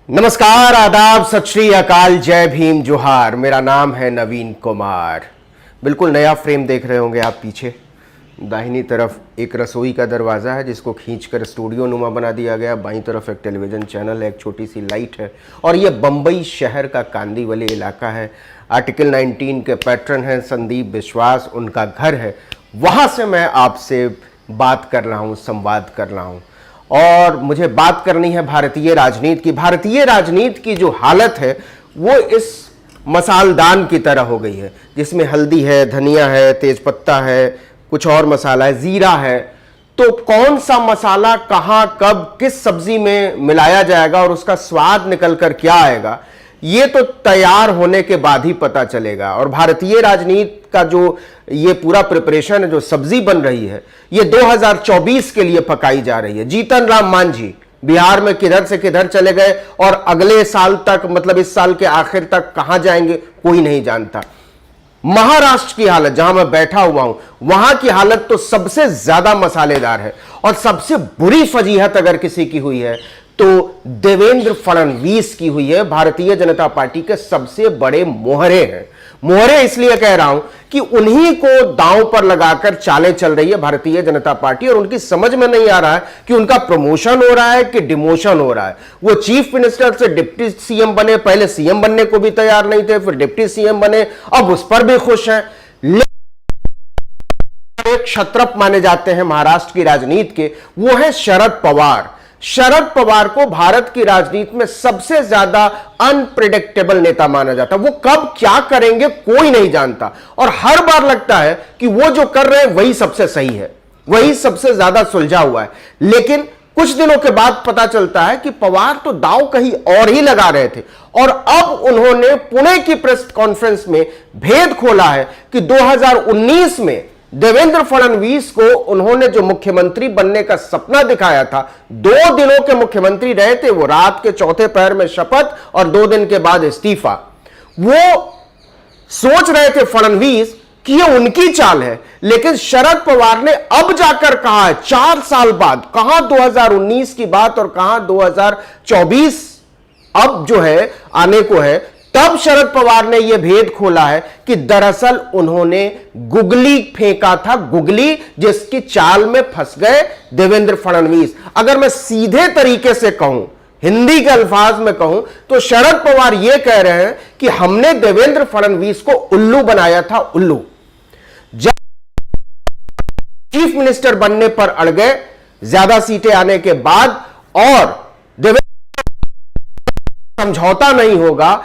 नमस्कार, आदाब, सत श्री अकाल, जय भीम, जोहार। मेरा नाम है नवीन कुमार। बिल्कुल नया फ्रेम देख रहे होंगे आप पीछे। दाहिनी तरफ एक रसोई का दरवाज़ा है जिसको खींचकर स्टूडियो नुमा बना दिया गया। बाईं तरफ एक टेलीविज़न चैनल है, एक छोटी सी लाइट है और ये बम्बई शहर का कांदीवली इलाका है। आर्टिकल 19 के पैट्रन हैं संदीप बिश्वास, उनका घर है। वहाँ से मैं आपसे बात कर रहा हूँ, संवाद कर रहा हूँ और मुझे बात करनी है भारतीय राजनीति की। भारतीय राजनीति की जो हालत है वो इस मसालदान की तरह हो गई है जिसमें हल्दी है, धनिया है, तेजपत्ता है, कुछ और मसाला है, जीरा है। तो कौन सा मसाला कहां, कब, किस सब्जी में मिलाया जाएगा और उसका स्वाद निकल कर क्या आएगा, ये तो तैयार होने के बाद ही पता चलेगा। और भारतीय राजनीति का जो ये पूरा प्रिपरेशन है, जो सब्जी बन रही है, ये 2024 के लिए पकाई जा रही है। जीतन राम मांझी बिहार में किधर से किधर चले गए और अगले साल तक, मतलब इस साल के आखिर तक कहां जाएंगे कोई नहीं जानता। महाराष्ट्र की हालत, जहां मैं बैठा हुआ हूं, वहां की हालत तो सबसे ज्यादा मसालेदार है। और सबसे बुरी फजीहत अगर किसी की हुई है तो देवेंद्र फडणवीस की हुई है। भारतीय जनता पार्टी के सबसे बड़े मोहरे हैं। मोहरे इसलिए कह रहा हूं कि उन्हीं को दांव पर लगाकर चालें चल रही है भारतीय जनता पार्टी और उनकी समझ में नहीं आ रहा है कि उनका प्रमोशन हो रहा है कि डिमोशन हो रहा है। वो चीफ मिनिस्टर से डिप्टी सीएम बने, पहले सीएम बनने को भी तैयार नहीं थे, फिर डिप्टी सीएम बने, अब उस पर भी खुश हैं। एक क्षत्रप माने जाते हैं महाराष्ट्र की राजनीति के, वो है शरद पवार। शरद पवार को भारत की राजनीति में सबसे ज्यादा अनप्रिडिक्टेबल नेता माना जाता है। वो कब क्या करेंगे कोई नहीं जानता और हर बार लगता है कि वो जो कर रहे हैं वही सबसे सही है, वही सबसे ज्यादा सुलझा हुआ है। लेकिन कुछ दिनों के बाद पता चलता है कि पवार तो दांव कहीं और ही लगा रहे थे और अब उन्होंने पुणे की प्रेस कॉन्फ्रेंस में भेद खोला है कि 2019 में देवेंद्र फडणवीस को उन्होंने जो मुख्यमंत्री बनने का सपना दिखाया था, 2 दिनों के मुख्यमंत्री रहे थे वो, रात के चौथे पहर में शपथ और 2 दिन के बाद इस्तीफा। वो सोच रहे थे फडणवीस कि ये उनकी चाल है, लेकिन शरद पवार ने अब जाकर कहा है 4 साल बाद, कहां 2019 की बात और कहां 2024 अब जो है आने को है, तब शरद पवार ने यह भेद खोला है कि दरअसल उन्होंने गुगली फेंका था, गुगली जिसकी चाल में फंस गए देवेंद्र फडणवीस। अगर मैं सीधे तरीके से कहूं, हिंदी के अल्फाज में कहूं, तो शरद पवार यह कह रहे हैं कि हमने देवेंद्र फडणवीस को उल्लू बनाया था, उल्लू। जब चीफ मिनिस्टर बनने पर अड़ गए ज्यादा सीटें आने के बाद और देवेंद्र समझौता नहीं होगा,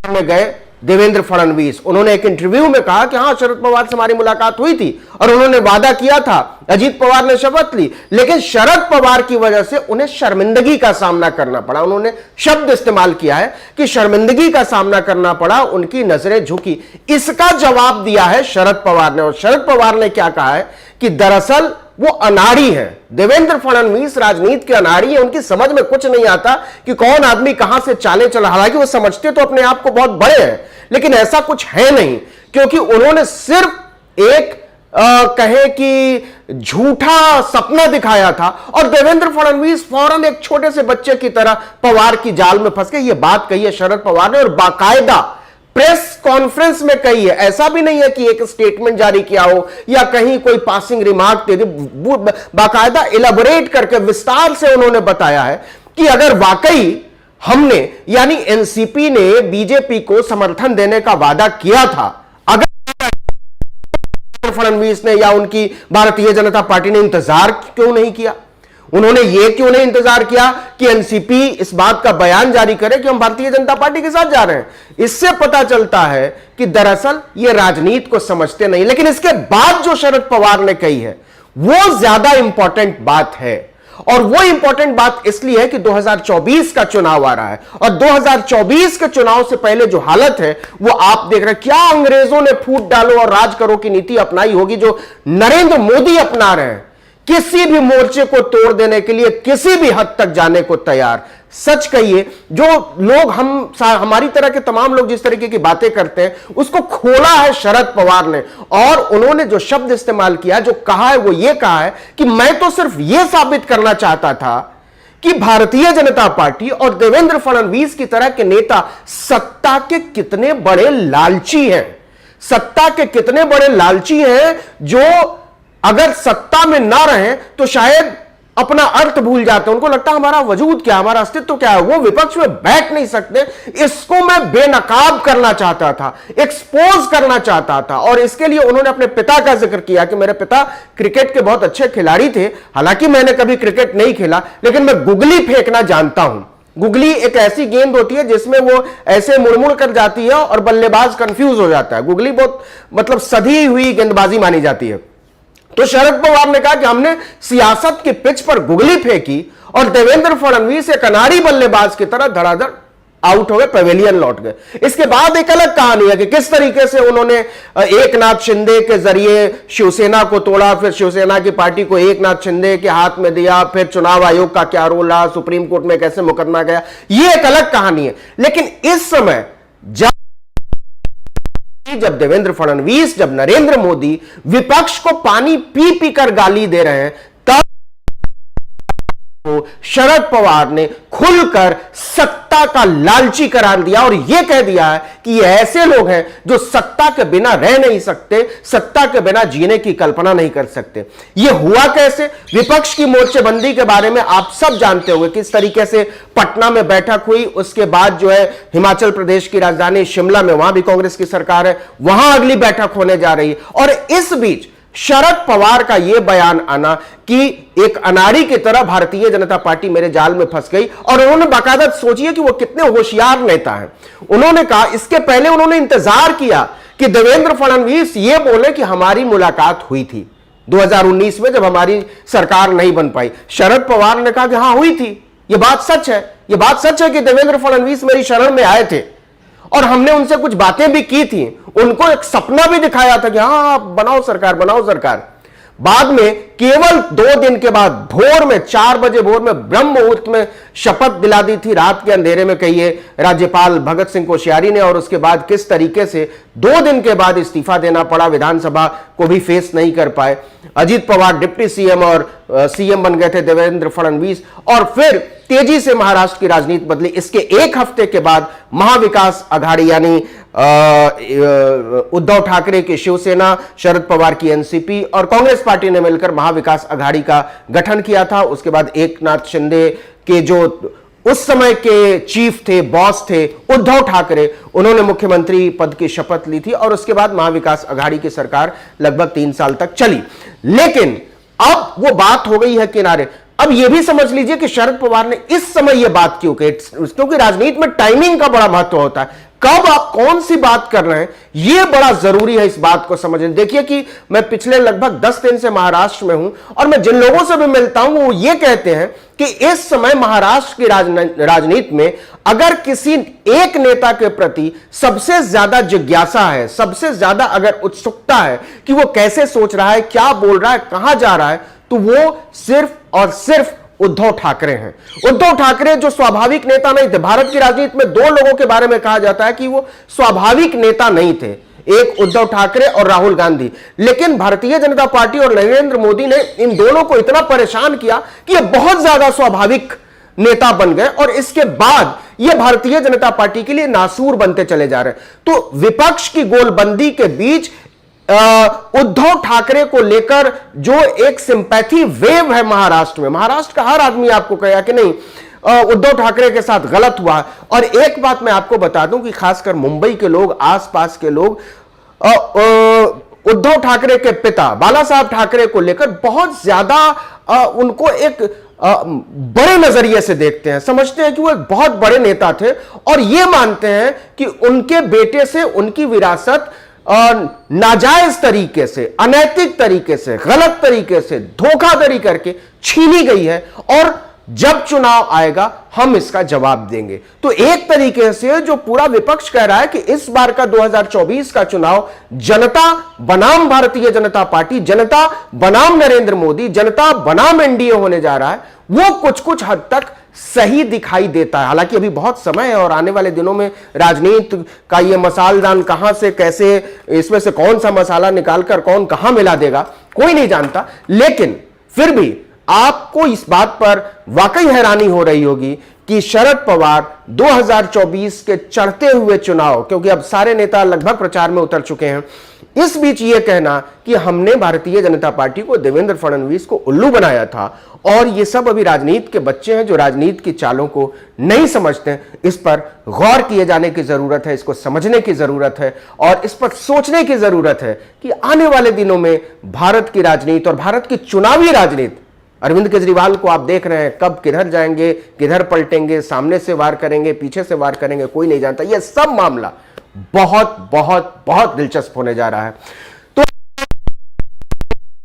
में गए देवेंद्र फडणवीस। उन्होंने एक इंटरव्यू में कहा कि हां, शरद पवार से हमारी मुलाकात हुई थी और उन्होंने वादा किया था, अजीत पवार ने शपथ ली, लेकिन शरद पवार की वजह से उन्हें शर्मिंदगी का सामना करना पड़ा। उन्होंने शब्द इस्तेमाल किया है कि शर्मिंदगी का सामना करना पड़ा, उनकी नजरें झुकी। इसका जवाब दिया है शरद पवार ने। और शरद पवार ने क्या कहा है कि दरअसल वो अनाड़ी है, देवेंद्र फडणवीस राजनीति के अनाड़ी है। उनकी समझ में कुछ नहीं आता कि कौन आदमी कहां से चालें चला। हालांकि वो समझते तो अपने आप को बहुत बड़े हैं, लेकिन ऐसा कुछ है नहीं, क्योंकि उन्होंने सिर्फ एक कहे कि झूठा सपना दिखाया था और देवेंद्र फडणवीस फौरन एक छोटे से बच्चे की तरह पवार की जाल में फंस गए। ये बात कही है शरद पवार ने और बाकायदा प्रेस कॉन्फ्रेंस में कही है। ऐसा भी नहीं है कि एक स्टेटमेंट जारी किया हो या कहीं कोई पासिंग रिमार्क दे दी, बाकायदा इलेबोरेट करके विस्तार से उन्होंने बताया है कि अगर वाकई हमने, यानी एनसीपी ने बीजेपी को समर्थन देने का वादा किया था, अगर फडणवीस ने या उनकी भारतीय जनता पार्टी ने इंतजार क्यों नहीं किया, उन्होंने यह क्यों नहीं इंतजार किया कि एनसीपी इस बात का बयान जारी करे कि हम भारतीय जनता पार्टी के साथ जा रहे हैं। इससे पता चलता है कि दरअसल ये राजनीति को समझते नहीं। लेकिन इसके बाद जो शरद पवार ने कही है वो ज्यादा इंपॉर्टेंट बात है और वो इंपॉर्टेंट बात इसलिए है कि 2024 का चुनाव आ रहा है और 2024 के चुनाव से पहले जो हालत है वो आप देख रहे हैं। क्या अंग्रेजों ने फूट डालो और राज करो की नीति अपनाई होगी जो नरेंद्र मोदी अपना रहे हैं, किसी भी मोर्चे को तोड़ देने के लिए किसी भी हद तक जाने को तैयार। सच कहिए, जो लोग हमारी तरह के तमाम लोग जिस तरीके की बातें करते हैं उसको खोला है शरद पवार ने और उन्होंने जो शब्द इस्तेमाल किया, जो कहा है वो ये कहा है कि मैं तो सिर्फ ये साबित करना चाहता था कि भारतीय जनता पार्टी और देवेंद्र फडणवीस की तरह के नेता सत्ता के कितने बड़े लालची हैं, सत्ता के कितने बड़े लालची हैं, जो अगर सत्ता में ना रहे तो शायद अपना अर्थ भूल जाते हैं। उनको लगता है हमारा वजूद क्या, हमारा अस्तित्व क्या है, वो विपक्ष में बैठ नहीं सकते। इसको मैं बेनकाब करना चाहता था, एक्सपोज करना चाहता था, और इसके लिए उन्होंने अपने पिता का जिक्र किया कि मेरे पिता क्रिकेट के बहुत अच्छे खिलाड़ी थे। हालांकि मैंने कभी क्रिकेट नहीं खेला, लेकिन मैं गुगली फेंकना जानता हूं। गुगली एक ऐसी गेंद होती है जिसमें वो ऐसे मुड़मुड़ कर जाती है और बल्लेबाज कंफ्यूज हो जाता है। गुगली बहुत मतलब सधी हुई गेंदबाजी मानी जाती है। तो शरद पवार ने कहा कि हमने सियासत की पिच पर गुगली फेंकी और देवेंद्र फडणवीस एक अनाड़ी बल्लेबाज की तरह धड़ाधड़ आउट हो गए, पवेलियन लौट गए। इसके बाद एक अलग कहानी है कि किस तरीके से उन्होंने एकनाथ शिंदे के जरिए शिवसेना को तोड़ा, फिर शिवसेना की पार्टी को एकनाथ शिंदे के हाथ में दिया, फिर चुनाव आयोग का क्या रोल रहा, सुप्रीम कोर्ट में कैसे मुकदमा गया, यह एक अलग कहानी है। लेकिन इस समय जब देवेंद्र फडणवीस, जब नरेंद्र मोदी विपक्ष को पानी पी पी कर गाली दे रहे हैं, तब शरद पवार ने खुलकर सत्ता का लालची करार दिया और यह कह दिया है कि ये ऐसे लोग हैं जो सत्ता के बिना रह नहीं सकते, सत्ता के बिना जीने की कल्पना नहीं कर सकते। यह हुआ कैसे? विपक्ष की मोर्चेबंदी के बारे में आप सब जानते होंगे, किस तरीके से पटना में बैठक हुई, उसके बाद जो है हिमाचल प्रदेश की राजधानी शिमला में, वहां भी कांग्रेस की सरकार है, वहां अगली बैठक होने जा रही है। और इस बीच शरद पवार का यह बयान आना कि एक अनाड़ी की तरह भारतीय जनता पार्टी मेरे जाल में फंस गई, और उन्होंने बाकायदा, सोचिए कि वो कितने होशियार नेता हैं, उन्होंने कहा, इसके पहले उन्होंने इंतजार किया कि देवेंद्र फडणवीस ये बोले कि हमारी मुलाकात हुई थी 2019 में जब हमारी सरकार नहीं बन पाई। शरद पवार ने कहा कि हां हुई थी, यह बात सच है, यह बात सच है कि देवेंद्र फडणवीस मेरी शरण में आए थे और हमने उनसे कुछ बातें भी की थी, उनको एक सपना भी दिखाया था कि हाँ बनाओ सरकार, बनाओ सरकार। बाद में केवल 2 दिन के बाद भोर में 4 बजे भोर में ब्रह्म मुहूर्त में शपथ दिला दी थी, रात के अंधेरे में कहिए, राज्यपाल भगत सिंह कोश्यारी ने। और उसके बाद किस तरीके से 2 दिन के बाद इस्तीफा देना पड़ा, विधानसभा को भी फेस नहीं कर पाए। अजीत पवार डिप्टी सीएम और सीएम बन गए थे देवेंद्र फडणवीस, और फिर तेजी से महाराष्ट्र की राजनीति बदली। इसके एक हफ्ते के बाद महाविकास आघाड़ी यानी उद्धव ठाकरे की शिवसेना, शरद पवार की एनसीपी और कांग्रेस पार्टी ने मिलकर महाविकास आघाड़ी का गठन किया था। उसके बाद एकनाथ शिंदे के जो उस समय के चीफ थे, बॉस थे, उद्धव ठाकरे, उन्होंने मुख्यमंत्री पद की शपथ ली थी और उसके बाद महाविकास आघाड़ी की सरकार लगभग 3 साल तक चली। लेकिन अब वो बात हो गई है किनारे। अब यह भी समझ लीजिए कि शरद पवार ने इस समय यह बात क्यों कही, क्योंकि राजनीति में टाइमिंग का बड़ा महत्व होता है, कब आप कौन सी बात कर रहे हैं, यह बड़ा जरूरी है इस बात को समझना। देखिए कि मैं पिछले लगभग 10 दिन से महाराष्ट्र में हूं और मैं जिन लोगों से भी मिलता हूं वो ये कहते हैं कि इस समय महाराष्ट्र की राजनीति में अगर किसी एक नेता के प्रति सबसे ज्यादा जिज्ञासा है, सबसे ज्यादा अगर उत्सुकता है कि वो कैसे सोच रहा है, क्या बोल रहा है, कहां जा रहा है, तो वो सिर्फ और सिर्फ उद्धव ठाकरे हैं। उद्धव ठाकरे जो स्वाभाविक नेता नहीं थे। भारत की राजनीति में 2 लोगों के बारे में कहा जाता है कि वो स्वाभाविक नेता नहीं थे, एक उद्धव ठाकरे और राहुल गांधी। लेकिन भारतीय जनता पार्टी और नरेंद्र मोदी ने इन दोनों को इतना परेशान किया कि ये बहुत ज्यादा स्वाभाविक नेता बन गए और इसके बाद ये भारतीय जनता पार्टी के लिए नासूर बनते चले जा रहे हैं। तो विपक्ष की गोलबंदी के बीच उद्धव ठाकरे को लेकर जो एक सिंपैथी वेव है महाराष्ट्र में, महाराष्ट्र का हर आदमी आपको कहेगा कि नहीं उद्धव ठाकरे के साथ गलत हुआ। और एक बात मैं आपको बता दूं कि खासकर मुंबई के लोग, आसपास के लोग उद्धव ठाकरे के पिता बाला साहब ठाकरे को लेकर बहुत ज्यादा उनको एक बड़े नजरिए से देखते हैं, समझते हैं कि वो एक बहुत बड़े नेता थे और ये मानते हैं कि उनके बेटे से उनकी विरासत नाजायज तरीके से, अनैतिक तरीके से, गलत तरीके से, धोखाधड़ी करके छीनी गई है और जब चुनाव आएगा हम इसका जवाब देंगे। तो एक तरीके से जो पूरा विपक्ष कह रहा है कि इस बार का 2024 का चुनाव जनता बनाम भारतीय जनता पार्टी, जनता बनाम नरेंद्र मोदी, जनता बनाम एनडीए होने जा रहा है, वो कुछ कुछ हद तक सही दिखाई देता है। हालांकि अभी बहुत समय है और आने वाले दिनों में राजनीति का ये मसालदान कहां से कैसे, इसमें से कौन सा मसाला निकालकर कौन कहां मिला देगा कोई नहीं जानता। लेकिन फिर भी आपको इस बात पर वाकई हैरानी हो रही होगी कि शरद पवार 2024 के चढ़ते हुए चुनाव, क्योंकि अब सारे नेता लगभग प्रचार में उतर चुके हैं, इस बीच यह कहना कि हमने भारतीय जनता पार्टी को, देवेंद्र फडणवीस को उल्लू बनाया था, और ये सब अभी राजनीति के बच्चे हैं जो राजनीति की चालों को नहीं समझते। इस पर गौर किए जाने की जरूरत है, इसको समझने की जरूरत है, और इस पर सोचने की जरूरत है कि आने वाले दिनों में भारत की राजनीति और भारत की चुनावी राजनीति, अरविंद केजरीवाल को आप देख रहे हैं, कब किधर जाएंगे, किधर पलटेंगे, सामने से वार करेंगे, पीछे से वार करेंगे, कोई नहीं जानता। यह सब मामला बहुत बहुत बहुत दिलचस्प होने जा रहा है। तो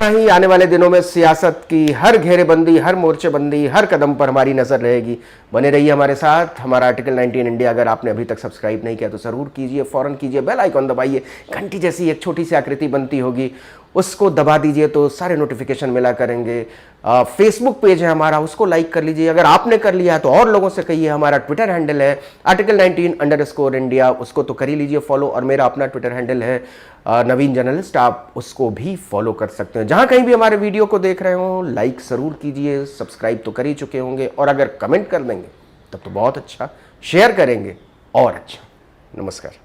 ही आने वाले दिनों में सियासत की हर घेरेबंदी, हर मोर्चेबंदी, हर कदम पर हमारी नजर रहेगी। बने रहिए हमारे साथ। हमारा आर्टिकल 19 इंडिया अगर आपने अभी तक सब्सक्राइब नहीं किया तो जरूर कीजिए, फौरन कीजिए, बेल आइकॉन दबाइए, घंटी जैसी एक छोटी सी आकृति बनती होगी उसको दबा दीजिए तो सारे नोटिफिकेशन मिला करेंगे। फेसबुक पेज है हमारा, उसको लाइक कर लीजिए, अगर आपने कर लिया तो और लोगों से कहिए। हमारा ट्विटर हैंडल है आर्टिकल 19_इंडिया, उसको तो कर ही लीजिए फॉलो, और मेरा अपना ट्विटर हैंडल है नवीन जर्नलिस्ट, आप उसको भी फॉलो कर सकते हैं। जहां कहीं भी हमारे वीडियो को देख रहे हो लाइक जरूर कीजिए, सब्सक्राइब तो कर ही चुके होंगे, और अगर कमेंट कर देंगे तब तो बहुत अच्छा, शेयर करेंगे और अच्छा। नमस्कार।